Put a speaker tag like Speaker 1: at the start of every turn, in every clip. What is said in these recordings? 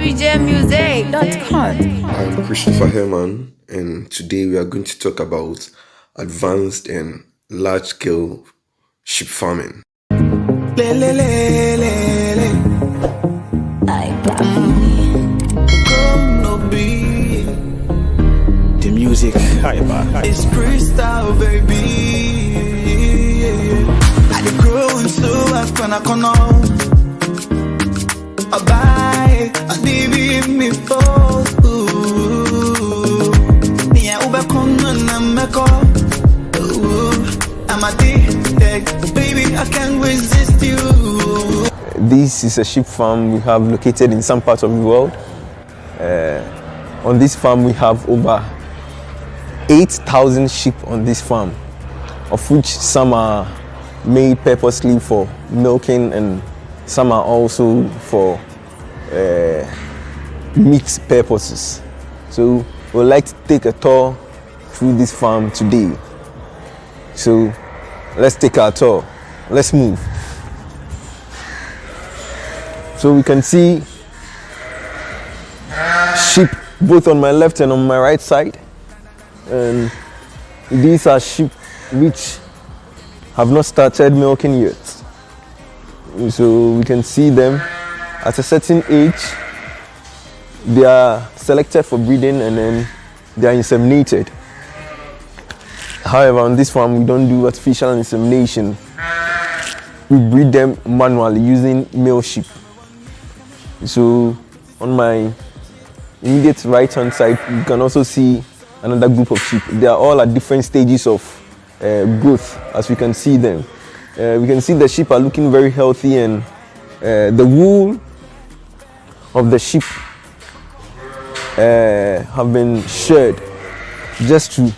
Speaker 1: BJmusic.com.
Speaker 2: I'm Christopher Herman, and today we are going to talk about advanced and large-scale sheep farming.
Speaker 3: The music, it's freestyle, baby. I grow so as gonna come on. I buy, I leave me for. Me I over come and make up. I'm addicted, baby. I can't resist you.
Speaker 4: This is a sheep farm we have located in some parts of the world. On this farm we have over 8,000 sheep on this farm, of which some are made purposely for milking and some are also for meat purposes. So we'd like to take a tour through this farm today. So let's take our tour. Let's move. So we can see sheep both on my left and on my right side. And these are sheep which have not started milking yet. So we can see them at a certain age. They are selected for breeding and then they are inseminated. However, on this farm we don't do artificial insemination. We breed them manually using male sheep. So on my immediate right hand side you can also see another group of sheep. They are all at different stages of growth as we can see them. We can see the sheep are looking very healthy, and the wool of the sheep have been shed just to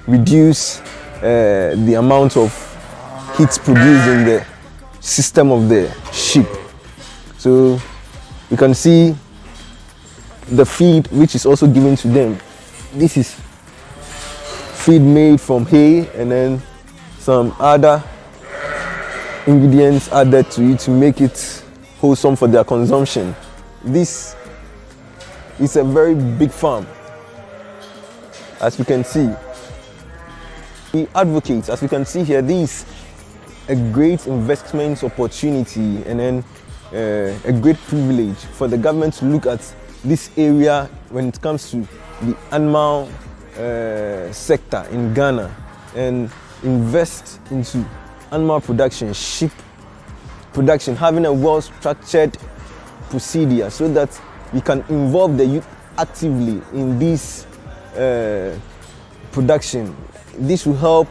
Speaker 4: reduce the amount of heat produced in the system of the sheep. So you can see the feed which is also given to them. This is feed made from hay and then some other ingredients added to it to make it wholesome for their consumption. This is a very big farm, as you can see. We advocate, as we can see here, this is a great investment opportunity and then a great privilege for the government to look at this area when it comes to the animal sector in Ghana and invest into animal production, sheep production, having a well-structured procedure so that we can involve the youth actively in this production. This will help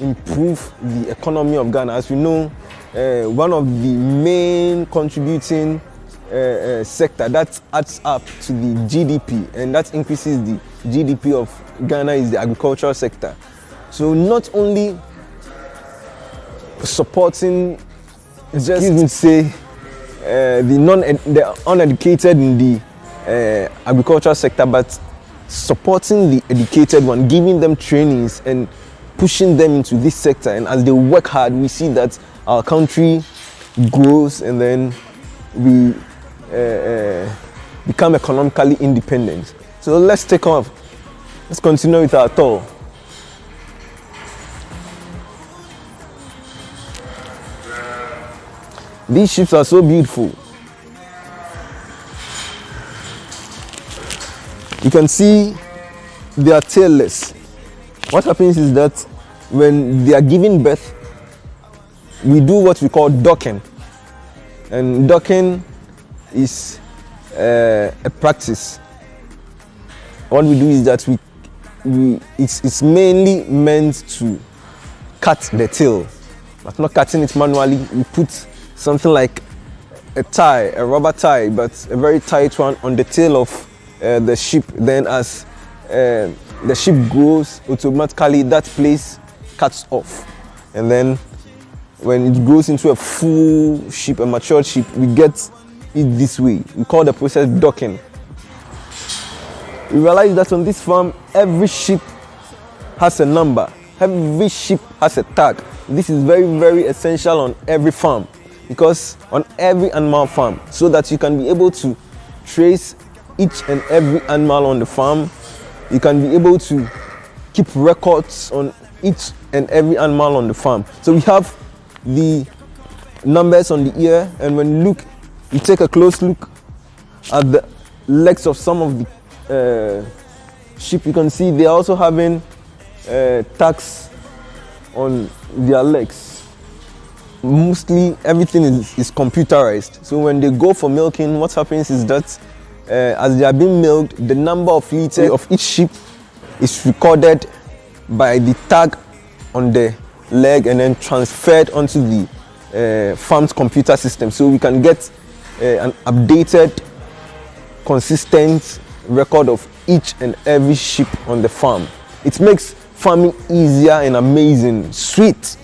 Speaker 4: improve the economy of Ghana. As we know, one of the main contributing sector that adds up to the GDP and that increases the GDP of Ghana is the agricultural sector. So not only supporting the uneducated in the agricultural sector, but supporting the educated one, giving them trainings and pushing them into this sector. And as they work hard, we see that our country grows and then we become economically independent. So let's take off. Let's continue with our tour. These sheep are so beautiful. You can see they are tailless. What happens is that when they are giving birth, we do what we call docking. And docking is a practice. What we do is that it's mainly meant to cut the tail, but not cutting it manually. We put something like a tie, a rubber tie, but a very tight one on the tail of the sheep. Then as the sheep grows, automatically that place cuts off. And then when it grows into a full sheep, a matured sheep, we get it this way. We call the process docking. We realize that on this farm, every sheep has a number. Every sheep has a tag. This is very, very essential on every farm, because on every animal farm, so that you can be able to trace each and every animal on the farm. You can be able to keep records on each and every animal on the farm. So we have the numbers on the ear, and when you take a close look at the legs of some of the sheep, you can see they're also having tags on their legs. Mostly everything is computerized. So when they go for milking, what happens is that as they are being milked, the number of liters of each sheep is recorded by the tag on the leg and then transferred onto the farm's computer system. So we can get an updated, consistent record of each and every sheep on the farm. It makes farming easier and amazing, sweet.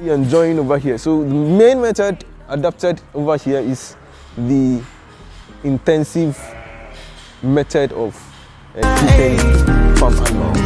Speaker 4: Enjoying over here. So the main method adopted over here is the intensive method of keeping farm animals.